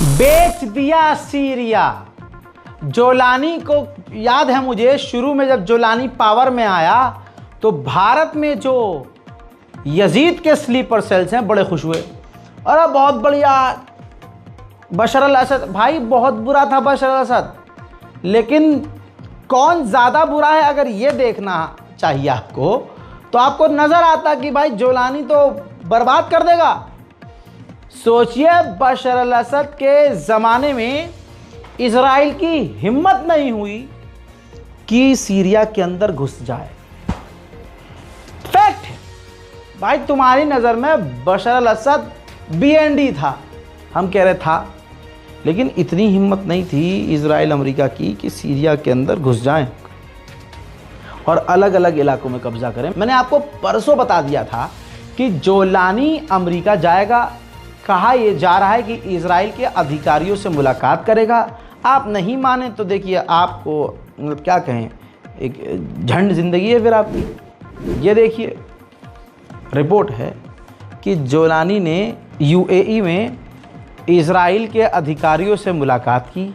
बेच दिया सीरिया। जोलानी को याद है मुझे, शुरू में जब जोलानी पावर में आया तो भारत में जो यजीद के स्लीपर सेल्स हैं बड़े खुश हुए, अरे बहुत बढ़िया बशर अल असद। भाई बहुत बुरा था बशर अल असद, लेकिन कौन ज़्यादा बुरा है अगर ये देखना चाहिए आपको, तो आपको नज़र आता कि भाई जोलानी तो बर्बाद कर देगा। सोचिए बशर अल असद के ज़माने में इजराइल की हिम्मत नहीं हुई कि सीरिया के अंदर घुस जाए। फैक्ट है भाई, तुम्हारी नज़र में बशर अल असद BND था, हम कह रहे था, लेकिन इतनी हिम्मत नहीं थी इजराइल अमेरिका की कि सीरिया के अंदर घुस जाएं और अलग अलग इलाकों में कब्जा करें। मैंने आपको परसों बता दिया था कि जोलानी अमेरिका जाएगा, कहा यह जा रहा है कि इजराइल के अधिकारियों से मुलाकात करेगा। आप नहीं माने तो देखिए, आपको मतलब क्या कहें, एक झंड जिंदगी है फिर आपकी। ये देखिए रिपोर्ट है कि जोलानी ने UAE में इजराइल के अधिकारियों से मुलाकात की,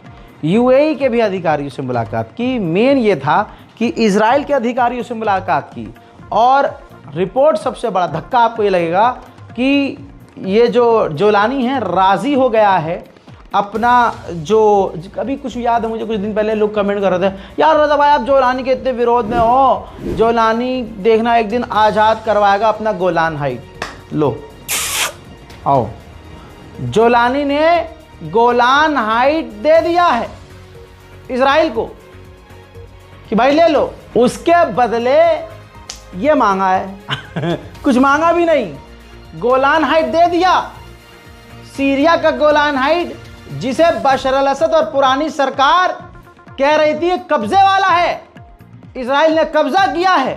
UAE के भी अधिकारियों से मुलाकात की। मेन ये था कि इजराइल के अधिकारियों से मुलाकात की। और रिपोर्ट सबसे बड़ा धक्का आपको ये लगेगा कि ये जो जोलानी है राज़ी हो गया है अपना, जो कभी कुछ याद है मुझे, कुछ दिन पहले लोग कमेंट कर रहे थे, यार रज़ा भाई आप जोलानी के इतने विरोध में हो, जोलानी देखना एक दिन आज़ाद करवाएगा अपना गोलान हाइट। लो आओ, जोलानी ने गोलान हाइट दे दिया है इजराइल को कि भाई ले लो। उसके बदले ये मांगा है कुछ मांगा भी नहीं, गोलान हाइट दे दिया। सीरिया का गोलान हाइट जिसे बशर अल असद और पुरानी सरकार कह रही थी कब्जे वाला है, इजराइल ने कब्जा किया है।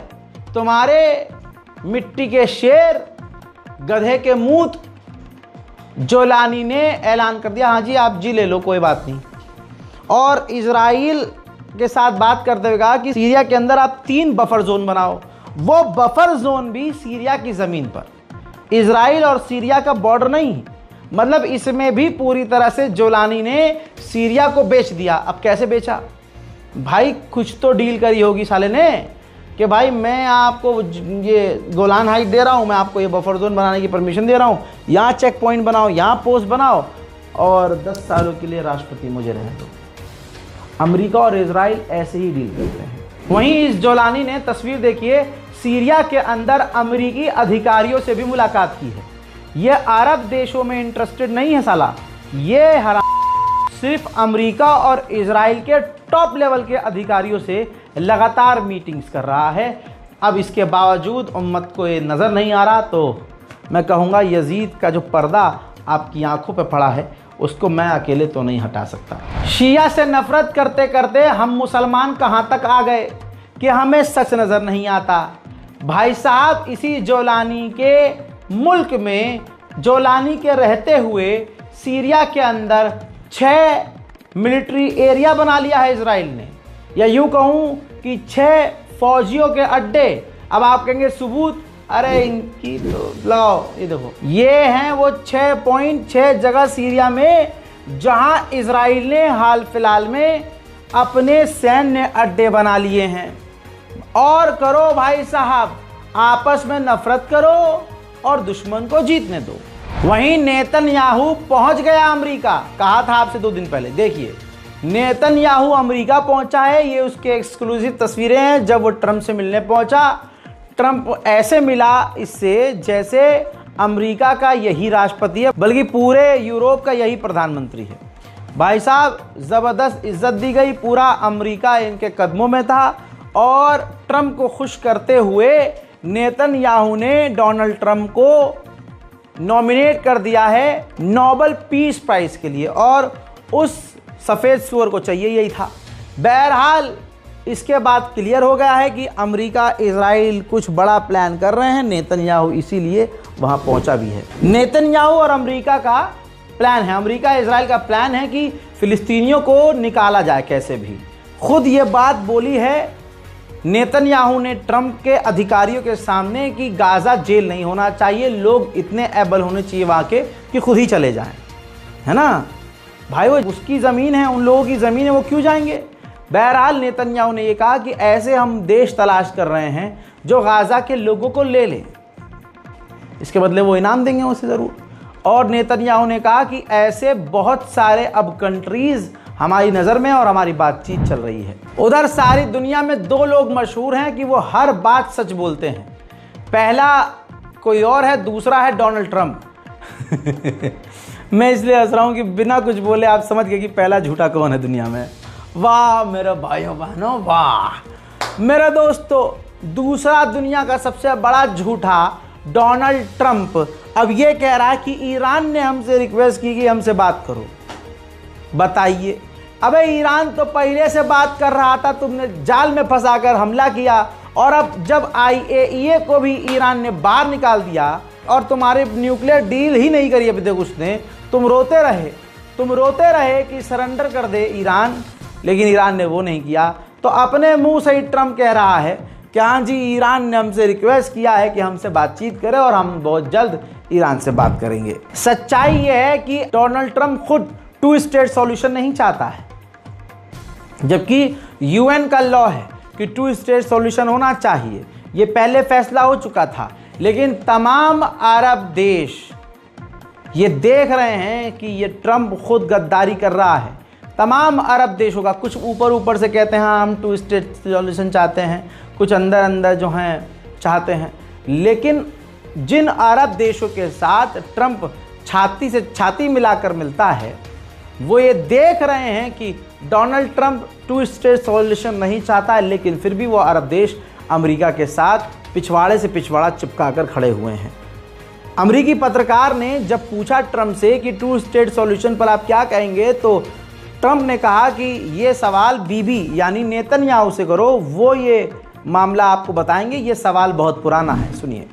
तुम्हारे मिट्टी के शेर, गधे के मूत, जोलानी ने ऐलान कर दिया, हाँ जी आप जी ले लो कोई बात नहीं। और इजराइल के साथ बात करते हुए कहा कि सीरिया के अंदर आप 3 बफर जोन बनाओ। वो बफर जोन भी सीरिया की ज़मीन पर, इजराइल और सीरिया का बॉर्डर नहीं, मतलब इसमें भी पूरी तरह से जोलानी ने सीरिया को बेच दिया। अब कैसे बेचा भाई, कुछ तो डील करी होगी साले ने कि भाई मैं आपको ये गोलान हाइट दे रहा हूँ, मैं आपको ये बफर जोन बनाने की परमिशन दे रहा हूँ, यहाँ चेक पॉइंट बनाओ, यहाँ पोस्ट बनाओ और 10 सालों के लिए राष्ट्रपति मुझे रहने दो। अमेरिका और इजराइल ऐसे ही डील करते हैं। वहीं इस जोलानी ने तस्वीर देखिए, सीरिया के अंदर अमेरिकी अधिकारियों से भी मुलाकात की है। ये अरब देशों में इंटरेस्टेड नहीं है साला, ये हराम सिर्फ अमेरिका और इजराइल के टॉप लेवल के अधिकारियों से लगातार मीटिंग्स कर रहा है। अब इसके बावजूद उम्मत को ये नज़र नहीं आ रहा, तो मैं कहूँगा यजीद का जो पर्दा आपकी आंखों पे पड़ा है उसको मैं अकेले तो नहीं हटा सकता। शिया से नफरत करते करते हम मुसलमान कहाँ तक आ गए कि हमें सच नज़र नहीं आता। भाई साहब, इसी जोलानी के मुल्क में, जोलानी के रहते हुए सीरिया के अंदर 6 मिलिट्री एरिया बना लिया है इजराइल ने, या यूं कहूं कि 6 फौजियों के अड्डे। अब आप कहेंगे सबूत, अरे इनकी तो लगाओ, ये देखो, ये हैं वो 6.6 जगह सीरिया में जहां इजराइल ने हाल फिलहाल में अपने सैन्य अड्डे बना लिए हैं। और करो भाई साहब, आपस में नफरत करो और दुश्मन को जीतने दो। वहीं नेतन्याहू पहुंच गया अमेरिका, कहा था आपसे 2 दिन पहले। देखिए नेतन्याहू अमेरिका पहुंचा है, ये उसके एक्सक्लूसिव तस्वीरें हैं जब वो ट्रंप से मिलने पहुंचा। ट्रंप ऐसे मिला इससे जैसे अमेरिका का यही राष्ट्रपति है, बल्कि पूरे यूरोप का यही प्रधानमंत्री है। भाई साहब ज़बरदस्त इज्जत दी गई, पूरा अमेरिका इनके कदमों में था। और ट्रंप को खुश करते हुए नेतन्याहू ने डोनाल्ड ट्रंप को नॉमिनेट कर दिया है नोबेल पीस प्राइज़ के लिए, और उस सफ़ेद सुअर को चाहिए यही था। बहरहाल इसके बाद क्लियर हो गया है कि अमेरिका इजराइल कुछ बड़ा प्लान कर रहे हैं, नेतन्याहू इसीलिए वहां पहुंचा भी है। नेतन्याहू और अमेरिका का प्लान है, अमेरिका इजराइल का प्लान है कि फिलिस्तीनियों को निकाला जाए कैसे भी। खुद ये बात बोली है नेतन्याहू ने ट्रंप के अधिकारियों के सामने कि गाज़ा जेल नहीं होना चाहिए, लोग इतने एबल होने चाहिए वहाँ के कि खुद ही चले जाएं, है ना। भाई वो उसकी ज़मीन है, उन लोगों की ज़मीन है, वो क्यों जाएंगे। बहरहाल नेतन्याहू ने ये कहा कि ऐसे हम देश तलाश कर रहे हैं जो गाज़ा के लोगों को ले ले, इसके बदले वो इनाम देंगे उसे ज़रूर। और नेतन्याहू ने कहा कि ऐसे बहुत सारे अब कंट्रीज़ हमारी नज़र में और हमारी बातचीत चल रही है। उधर सारी दुनिया में दो लोग मशहूर हैं कि वो हर बात सच बोलते हैं। पहला कोई और है, दूसरा है डोनाल्ड ट्रंप। मैं इसलिए हंस रहा हूँ कि बिना कुछ बोले आप समझ गए कि पहला झूठा कौन है दुनिया में। वाह मेरे भाइयों बहनों, वाह मेरे दोस्तों, दूसरा दुनिया का सबसे बड़ा झूठा डोनाल्ड ट्रंप अब ये कह रहा है कि ईरान ने हमसे रिक्वेस्ट की कि हमसे बात करो। बताइए, अबे ईरान तो पहले से बात कर रहा था, तुमने जाल में फंसाकर हमला किया, और अब जब IAEA को भी ईरान ने बाहर निकाल दिया और तुम्हारे न्यूक्लियर डील ही नहीं करी अभी तक उसने, तुम रोते रहे कि सरेंडर कर दे ईरान, लेकिन ईरान ने वो नहीं किया। तो अपने मुंह से ही ट्रंप कह रहा है कि हाँ जी, ईरान ने हमसे रिक्वेस्ट किया है कि हमसे बातचीत करें और हम बहुत जल्द ईरान से बात करेंगे। सच्चाई यह है कि डोनाल्ड ट्रंप खुद 2 स्टेट सॉल्यूशन नहीं चाहता है, जबकि UN का लॉ है कि 2 स्टेट सॉल्यूशन होना चाहिए। ये पहले फैसला हो चुका था, लेकिन तमाम अरब देश ये देख रहे हैं कि ये ट्रंप खुद गद्दारी कर रहा है। तमाम अरब देशों का, कुछ ऊपर से कहते हैं हाँ हम 2 स्टेट सॉल्यूशन चाहते हैं, कुछ अंदर जो हैं चाहते हैं, लेकिन जिन अरब देशों के साथ ट्रंप छाती से छाती मिलाकर मिलता है, वो ये देख रहे हैं कि डोनाल्ड ट्रंप 2 स्टेट सॉल्यूशन नहीं चाहता है, लेकिन फिर भी वो अरब देश अमेरिका के साथ पिछवाड़े से पिछवाड़ा चिपकाकर खड़े हुए हैं। अमेरिकी पत्रकार ने जब पूछा ट्रंप से कि 2 स्टेट सॉल्यूशन पर आप क्या कहेंगे, तो ट्रंप ने कहा कि ये सवाल बीबी यानी नेतन्याहू से करो, वो ये मामला आपको बताएंगे, ये सवाल बहुत पुराना है। सुनिए।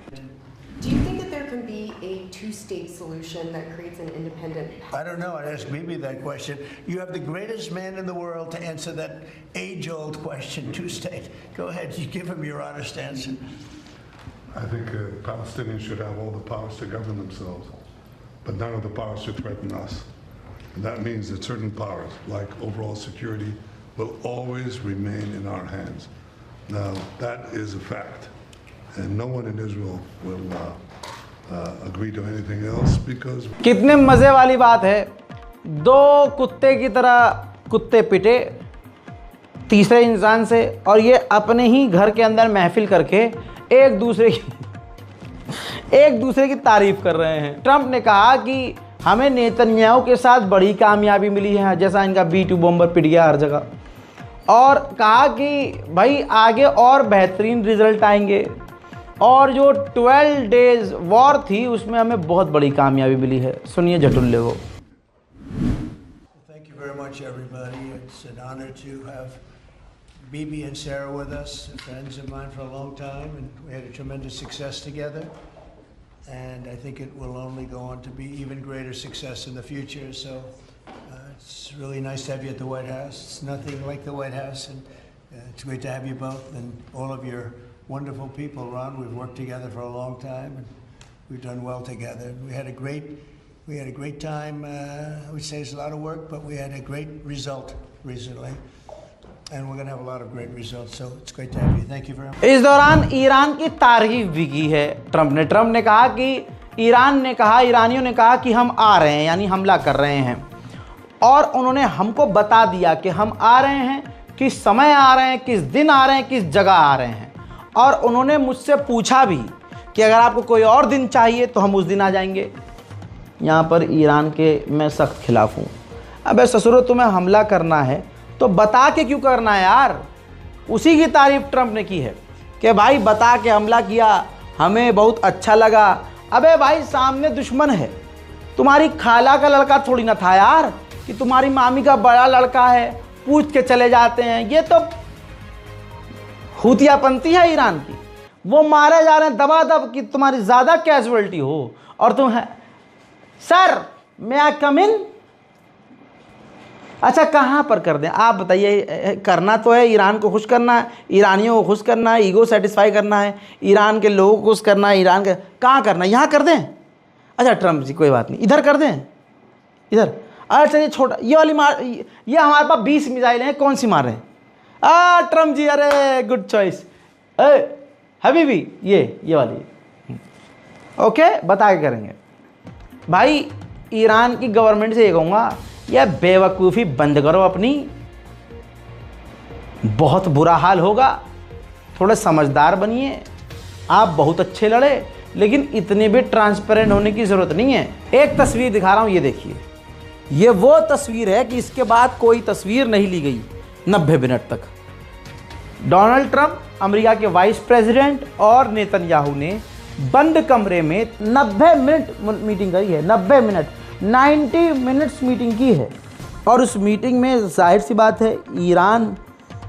Do you think that there can be a 2-state solution that creates an independent? I don't know. I'd ask Bibi that question. You have the greatest man in the world to answer that age-old question, 2-state. Go ahead. You give him your honest answer. I think Palestinians should have all the powers to govern themselves, but none of the powers to threaten us. And that means that certain powers, like overall security, will always remain in our hands. Now, that is a fact. And no one in Israel will agree to anything else because... कितने मज़े वाली बात है, दो कुत्ते की तरह कुत्ते पिटे तीसरे इंसान से, और ये अपने ही घर के अंदर महफिल करके एक दूसरे की तारीफ कर रहे हैं। ट्रंप ने कहा कि हमें नेतन्याहू के साथ बड़ी कामयाबी मिली है, जैसा इनका B2 बॉम्बर पिट गया हर जगह, और कहा कि भाई आगे और बेहतरीन रिजल्ट आएंगे, और जो 12 डेज वॉर थी उसमें हमें बहुत बड़ी कामयाबी मिली है। सुनिए झटुल्ले को। Thank you very much, everybody. It's an honor to have Bibi and Sarah with us, friends of mine for a long time, and we had a tremendous success together. And I think it will only go on to be even greater success in the future. So it's really nice to have you at the White House. It's nothing like the White House, and it's great to have you both and all of your wonderful people, Ron. We've worked together for a long time, and we've done well together. We had a great time. I would say it's a lot of work, but we had a great result recently. And we're going to have a lot of great results, so it's great to have you. Thank you very much. इस दौरान Iran की तारीफ भी की है Trump ने कहा कि ईरानियों ने कहा कि हम आ रहे हैं, यानी हमला कर रहे हैं, और उन्होंने हमको बता दिया कि हम आ रहे हैं, किस समय आ रहे हैं, किस दिन आ रहे हैं, किस जगह आ रहे हैं, और उन्होंने मुझसे पूछा भी कि अगर आपको कोई और दिन चाहिए तो हम उस दिन आ जाएंगे। यहाँ पर ईरान के मैं सख्त खिलाफ हूँ। अबे ससुरो, तुम्हें हमला करना है तो बता के क्यों करना है यार। उसी की तारीफ ट्रंप ने की है कि भाई बता के हमला किया, हमें बहुत अच्छा लगा। अबे भाई सामने दुश्मन है, तुम्हारी खाला का लड़का थोड़ी ना था यार कि तुम्हारी मामी का बड़ा लड़का है, पूछ के चले जाते हैं। ये तो हुतियापंथी है ईरान की, वो मारे जा रहे हैं दबादब कि तुम्हारी ज़्यादा कैजुअलिटी हो, और तुम है सर मैं आई कम इन। अच्छा कहाँ पर कर दें आप बताइए। करना तो है ईरान को खुश करना है, ईरानियों को खुश करना है, ईगो सेटिस्फाई करना है, ईरान के लोगों को खुश करना है। ईरान के कहाँ करना है, यहाँ कर दें। अच्छा ट्रंप जी कोई बात नहीं, इधर कर दें, इधर। अच्छा ये छोटा, ये वाली मार, ये हमारे पास 20 मिसाइलें हैं, कौन सी मार रहे हैं? ट्रम्प जी, अरे गुड चॉइस। हबीबी ये वाली, ओके, बता के करेंगे। भाई ईरान की गवर्नमेंट से ये कहूँगा, यह बेवकूफ़ी बंद करो अपनी, बहुत बुरा हाल होगा। थोड़े समझदार बनिए। आप बहुत अच्छे लड़े, लेकिन इतने भी ट्रांसपेरेंट होने की ज़रूरत नहीं है। एक तस्वीर दिखा रहा हूँ, ये देखिए, ये वो तस्वीर है कि इसके बाद कोई तस्वीर नहीं ली गई 90 मिनट तक। डोनाल्ड ट्रंप, अमेरिका के वाइस प्रेसिडेंट, और नेतन्याहू ने बंद कमरे में 90 मिनट मीटिंग करी है। 90 मिनट्स मीटिंग की है। और उस मीटिंग में जाहिर सी बात है ईरान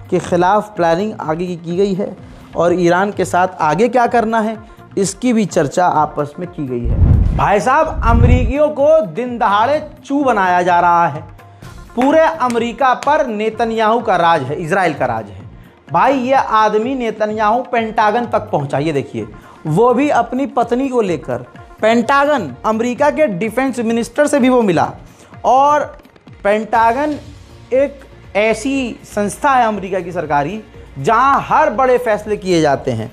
के ख़िलाफ़ प्लानिंग आगे की गई है, और ईरान के साथ आगे क्या करना है इसकी भी चर्चा आपस में की गई है। भाई साहब, अमरीकियों को दिन दहाड़े चू बनाया जा रहा है। पूरे अमेरिका पर नेतन्याहू का राज है, इजराइल का राज है। भाई ये आदमी नेतन्याहू पेंटागन तक पहुंचा, ये देखिए, वो भी अपनी पत्नी को लेकर। पेंटागन, अमेरिका के डिफेंस मिनिस्टर से भी वो मिला। और पेंटागन एक ऐसी संस्था है अमेरिका की सरकारी, जहां हर बड़े फैसले किए जाते हैं,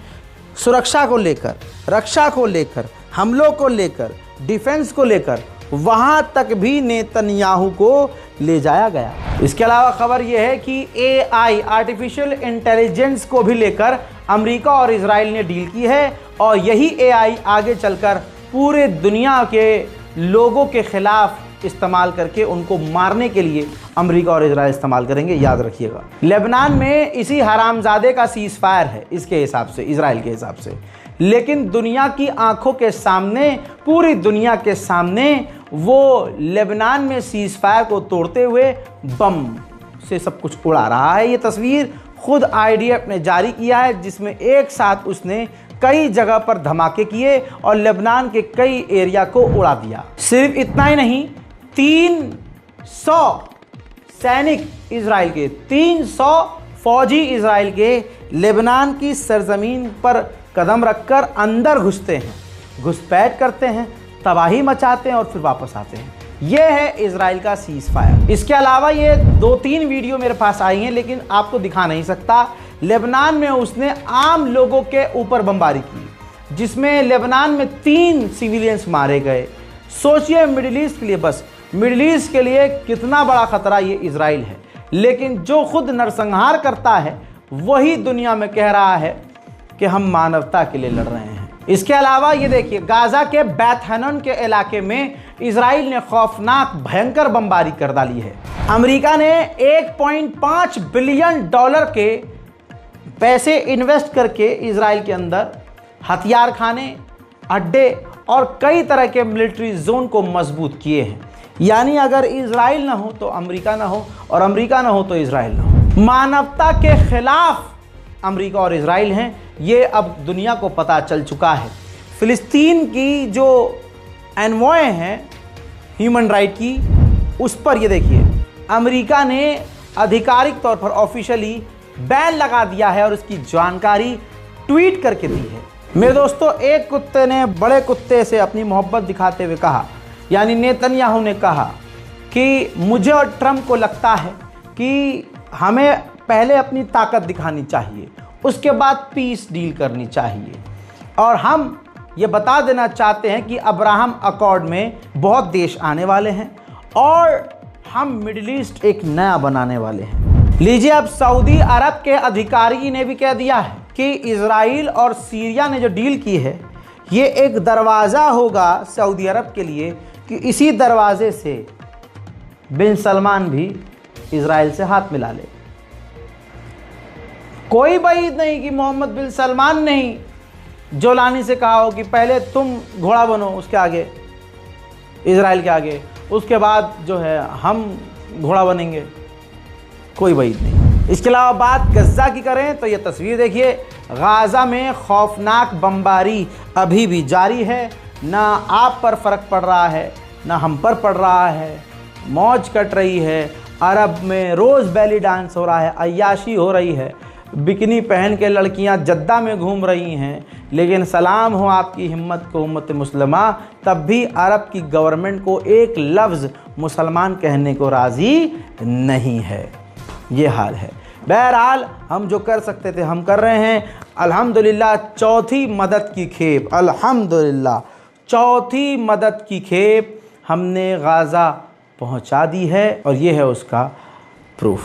सुरक्षा को लेकर, रक्षा को लेकर, हमलों को लेकर, डिफेंस को लेकर, वहां तक भी नेतन्याहू को ले जाया गया। इसके अलावा खबर यह है कि AI, आर्टिफिशियल इंटेलिजेंस को भी लेकर अमेरिका और इजराइल ने डील की है, और यही AI आगे चलकर पूरे दुनिया के लोगों के खिलाफ इस्तेमाल करके उनको मारने के लिए अमेरिका और इजराइल इस्तेमाल करेंगे, याद रखिएगा। लेबनान में इसी हरामजादे का सीज फायर है इसके हिसाब से, इजराइल के हिसाब से, लेकिन दुनिया की आंखों के सामने, पूरी दुनिया के सामने वो लेबनान में सीज फायर को तोड़ते हुए बम से सब कुछ उड़ा रहा है। ये तस्वीर खुद IDF ने जारी किया है, जिसमें एक साथ उसने कई जगह पर धमाके किए और लेबनान के कई एरिया को उड़ा दिया। सिर्फ इतना ही नहीं, 300 सैनिक इजराइल के, 300 फौजी इजराइल के लेबनान की सरजमीन पर कदम रखकर अंदर घुसते हैं, घुसपैठ करते हैं, तबाही मचाते हैं और फिर वापस आते हैं। यह है इजराइल का सीज फायर। इसके अलावा ये 2-3 वीडियो मेरे पास आई हैं, लेकिन आपको दिखा नहीं सकता। लेबनान में उसने आम लोगों के ऊपर बमबारी की, जिसमें लेबनान में 3 सिविलियंस मारे गए। सोचिए मिडिल ईस्ट के लिए, बस मिडिल ईस्ट के लिए कितना बड़ा खतरा ये इजराइल है। लेकिन जो खुद नरसंहार करता है वही दुनिया में कह रहा है कि हम मानवता के लिए लड़ रहे हैं। इसके अलावा ये देखिए, गाजा के बैत हनन के इलाके में इजराइल ने खौफनाक भयंकर बमबारी कर डाली है। अमेरिका ने $1.5 बिलियन के पैसे इन्वेस्ट करके इजराइल के अंदर हथियार खाने, अड्डे और कई तरह के मिलिट्री जोन को मजबूत किए हैं। यानी अगर इजराइल ना हो तो अमेरिका ना हो, और अमेरिका ना हो तो इजराइल ना हो। मानवता के खिलाफ अमेरिका और इजराइल हैं, ये अब दुनिया को पता चल चुका है। फिलिस्तीन की जो एनवॉय हैं ह्यूमन राइट की, उस पर ये देखिए, अमेरिका ने आधिकारिक तौर पर ऑफिशियली बैन लगा दिया है और इसकी जानकारी ट्वीट करके दी है। मेरे दोस्तों, एक कुत्ते ने बड़े कुत्ते से अपनी मोहब्बत दिखाते हुए कहा, यानी नेतन्याहू ने कहा कि मुझे और ट्रंप को लगता है कि हमें पहले अपनी ताकत दिखानी चाहिए, उसके बाद पीस डील करनी चाहिए, और हम ये बता देना चाहते हैं कि अब्राहम अकॉर्ड में बहुत देश आने वाले हैं और हम मिडिल ईस्ट एक नया बनाने वाले हैं। लीजिए, अब सऊदी अरब के अधिकारी ने भी कह दिया है कि इजराइल और सीरिया ने जो डील की है, ये एक दरवाज़ा होगा सऊदी अरब के लिए कि इसी दरवाजे से बिन सलमान भी इजराइल से हाथ मिला ले। कोई बात नहीं कि मोहम्मद बिन सलमान नहीं जोलानी से कहा हो कि पहले तुम घोड़ा बनो उसके आगे, इजराइल के आगे, उसके बाद जो है हम घोड़ा बनेंगे। कोई बात नहीं। इसके अलावा बात गज़ा की करें तो ये तस्वीर देखिए, गाज़ा में खौफनाक बमबारी अभी भी जारी है। ना आप पर फ़र्क पड़ रहा है, ना हम पर पड़ रहा है। मौज कट रही है। अरब में रोज़ बैली डांस हो रहा है, अय्याशी हो रही है। बिकनी पहन के लड़कियां जद्दा में घूम रही हैं। लेकिन सलाम हो आपकी हिम्मत को उम्मत मुस्लिमा, तब भी अरब की गवर्नमेंट को एक लफ्ज़ मुसलमान कहने को राज़ी नहीं है। ये हाल है। बहरहाल हम जो कर सकते थे हम कर रहे हैं। अल्हम्दुलिल्लाह चौथी मदद की खेप, अल्हम्दुलिल्लाह चौथी मदद की खेप हमने गाज़ा पहुंचा दी है और ये है उसका प्रूफ।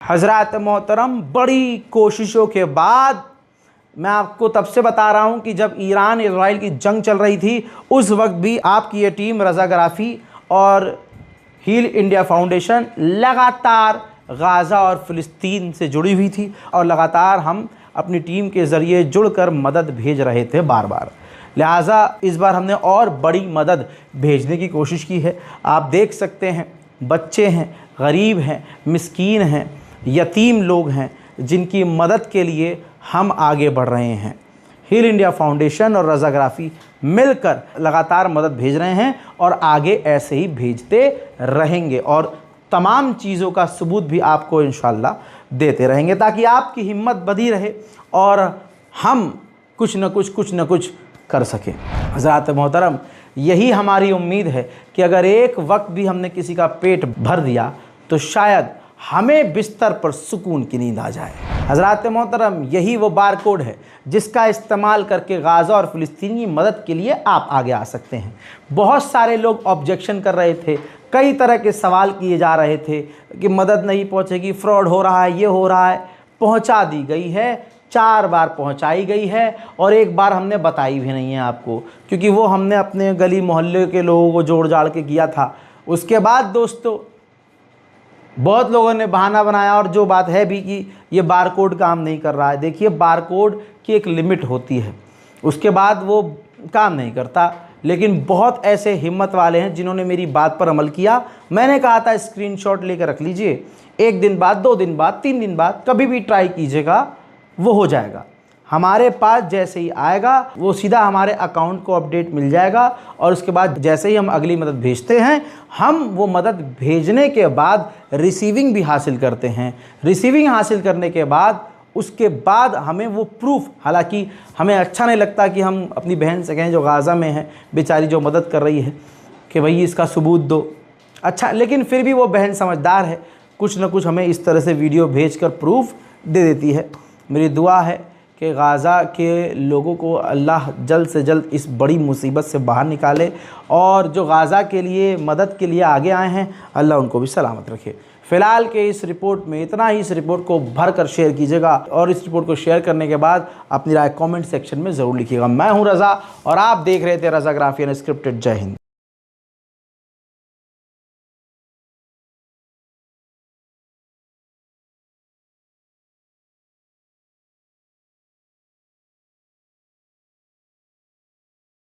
हज़रात मोहतरम, बड़ी कोशिशों के बाद मैं आपको तब से बता रहा हूँ कि जब ईरान इजराइल की जंग चल रही थी उस वक्त भी आपकी ये टीम रज़ा ग्राफ़ी और हील इंडिया फाउंडेशन लगातार गाज़ा और फ़िलिस्तीन से जुड़ी हुई थी और लगातार हम अपनी टीम के ज़रिए जुड़कर मदद भेज रहे थे बार बार। लिहाजा इस बार हमने और बड़ी मदद भेजने की कोशिश की है। आप देख सकते हैं बच्चे हैं, गरीब हैं, मिस्कीन हैं, यतीम लोग हैं जिनकी मदद के लिए हम आगे बढ़ रहे हैं। हील इंडिया फाउंडेशन और रज़ा ग्राफ़ी मिलकर लगातार मदद भेज रहे हैं और आगे ऐसे ही भेजते रहेंगे और तमाम चीज़ों का सबूत भी आपको इंशाअल्लाह देते रहेंगे ताकि आपकी हिम्मत बधी रहे और हम कुछ न कुछ कर सकें। हज़रात मोहतरम, यही हमारी उम्मीद है कि अगर एक वक्त भी हमने किसी का पेट भर दिया तो शायद हमें बिस्तर पर सुकून की नींद आ जाए। हज़रात मोहतरम, यही वो बार कोड है जिसका इस्तेमाल करके गाज़ा और फ़िलिस्तीन की मदद के लिए आप आगे आ सकते हैं। बहुत सारे लोग ऑब्जेक्शन कर रहे थे, कई तरह के सवाल किए जा रहे थे कि मदद नहीं पहुंचेगी, फ्रॉड हो रहा है, ये हो रहा है। पहुंचा दी गई है, 4 बार पहुंचाई गई है और एक बार हमने बताई भी नहीं है आपको, क्योंकि वो हमने अपने गली मोहल्ले के लोगों को जोड़ जाड़ के किया था। उसके बाद दोस्तों बहुत लोगों ने बहाना बनाया और जो बात है भी कि ये बार कोड काम नहीं कर रहा है। देखिए, बार कोड की एक लिमिट होती है, उसके बाद वो काम नहीं करता। लेकिन बहुत ऐसे हिम्मत वाले हैं जिन्होंने मेरी बात पर अमल किया। मैंने कहा था स्क्रीनशॉट लेकर रख लीजिए, 1 दिन बाद, 2 दिन बाद, 3 दिन बाद कभी भी ट्राई कीजिएगा, वो हो जाएगा। हमारे पास जैसे ही आएगा वो सीधा हमारे अकाउंट को अपडेट मिल जाएगा और उसके बाद जैसे ही हम अगली मदद भेजते हैं, हम वो मदद भेजने के बाद रिसीविंग भी हासिल करते हैं। रिसीविंग हासिल करने के बाद उसके बाद हमें वो प्रूफ, हालांकि हमें अच्छा नहीं लगता कि हम अपनी बहन से कहें जो गाज़ा में है, बेचारी जो मदद कर रही है, कि भाई इसका सबूत दो। अच्छा, लेकिन फिर भी वो बहन समझदार है, कुछ न कुछ हमें इस तरह से वीडियो भेजकर प्रूफ दे देती है। मेरी दुआ है कि गाज़ा के लोगों को अल्लाह जल्द से जल्द इस बड़ी मुसीबत से बाहर निकाले और जो गाज़ा के लिए मदद के लिए आगे आए हैं अल्लाह उनको भी सलामत रखे। फ़िलहाल के इस रिपोर्ट में इतना ही। इस रिपोर्ट को भर कर शेयर कीजिएगा और इस रिपोर्ट को शेयर करने के बाद अपनी राय कमेंट सेक्शन में ज़रूर लिखिएगा। मैं हूं रज़ा और आप देख रहे थे रज़ा ग्राफ़ी अनस्क्रिप्टेड। जय हिंद।